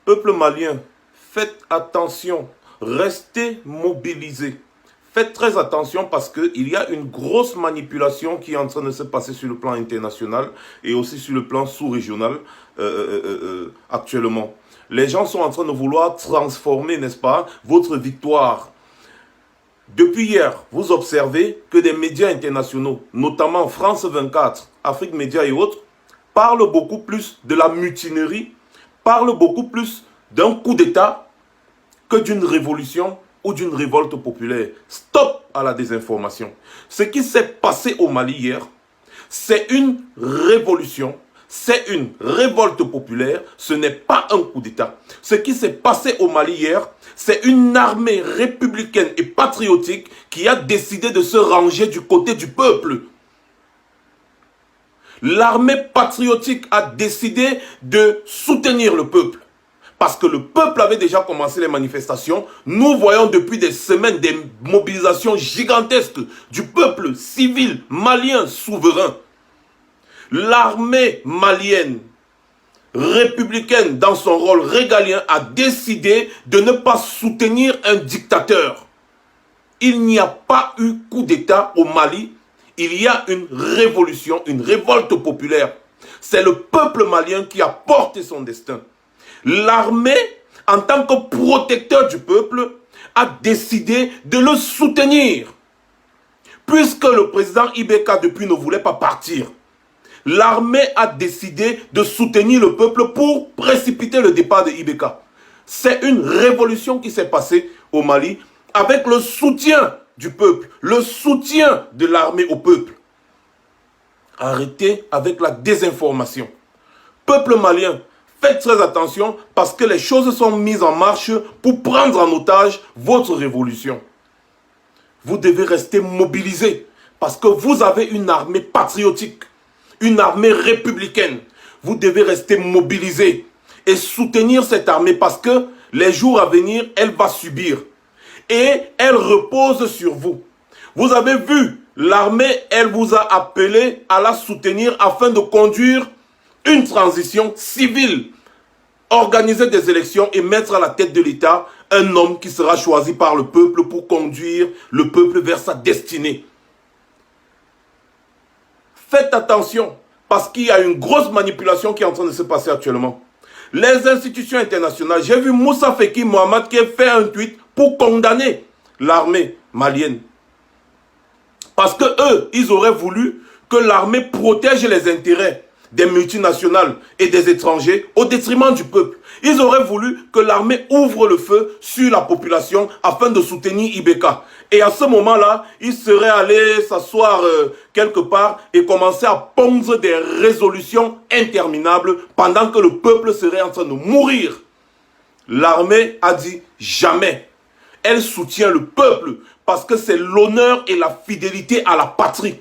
Peuple malien, faites attention, restez mobilisés. Faites très attention parce qu'il y a une grosse manipulation qui est en train de se passer sur le plan international et aussi sur le plan sous-régional actuellement. Les gens sont en train de vouloir transformer, n'est-ce pas, votre victoire. Depuis hier, vous observez que des médias internationaux, notamment France 24, Afrique Média et autres, parlent beaucoup plus de la mutinerie, parlent beaucoup plus d'un coup d'État que d'une révolution ou d'une révolte populaire. Stop à la désinformation. Ce qui s'est passé au Mali hier, c'est une révolution, c'est une révolte populaire, ce n'est pas un coup d'État. Ce qui s'est passé au Mali hier, c'est une armée républicaine et patriotique qui a décidé de se ranger du côté du peuple. L'armée patriotique a décidé de soutenir le peuple. Parce que le peuple avait déjà commencé les manifestations. Nous voyons depuis des semaines des mobilisations gigantesques du peuple civil malien souverain. L'armée malienne républicaine, dans son rôle régalien, a décidé de ne pas soutenir un dictateur. Il n'y a pas eu coup d'État au Mali. Il y a une révolution, une révolte populaire. C'est le peuple malien qui a porté son destin. L'armée, en tant que protecteur du peuple, a décidé de le soutenir. Puisque le président Ibeka depuis ne voulait pas partir, l'armée a décidé de soutenir le peuple pour précipiter le départ de Ibeka. C'est une révolution qui s'est passée au Mali avec le soutien du peuple, le soutien de l'armée au peuple. Arrêtez avec la désinformation. Peuple malien, faites très attention parce que les choses sont mises en marche pour prendre en otage votre révolution. Vous devez rester mobilisés parce que vous avez une armée patriotique, une armée républicaine. Vous devez rester mobilisés et soutenir cette armée parce que les jours à venir, elle va subir. Et elle repose sur vous. Vous avez vu, l'armée, elle vous a appelé à la soutenir afin de conduire une transition civile, organiser des élections et mettre à la tête de l'État un homme qui sera choisi par le peuple pour conduire le peuple vers sa destinée. Faites attention parce qu'il y a une grosse manipulation qui est en train de se passer actuellement. Les institutions internationales, j'ai vu Moussa Feki Mohamed qui a fait un tweet pour condamner l'armée malienne. Parce que eux, ils auraient voulu que l'armée protège les intérêts des multinationales et des étrangers au détriment du peuple. Ils auraient voulu que l'armée ouvre le feu sur la population afin de soutenir Ibeka. Et à ce moment-là, ils seraient allés s'asseoir quelque part et commencer à pondre des résolutions interminables pendant que le peuple serait en train de mourir. L'armée a dit jamais. Elle soutient le peuple parce que c'est l'honneur et la fidélité à la patrie.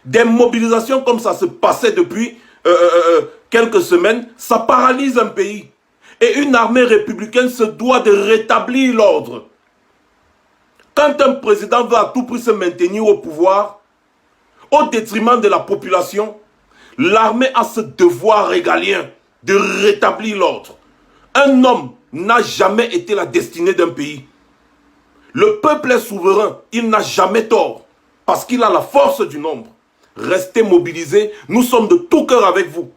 Des mobilisations comme ça se passaient depuis quelques semaines, ça paralyse un pays. Et une armée républicaine se doit de rétablir l'ordre. Quand un président veut à tout prix se maintenir au pouvoir, au détriment de la population, l'armée a ce devoir régalien de rétablir l'ordre. Un homme n'a jamais été la destinée d'un pays. Le peuple est souverain, il n'a jamais tort, parce qu'il a la force du nombre. Restez mobilisés, nous sommes de tout cœur avec vous.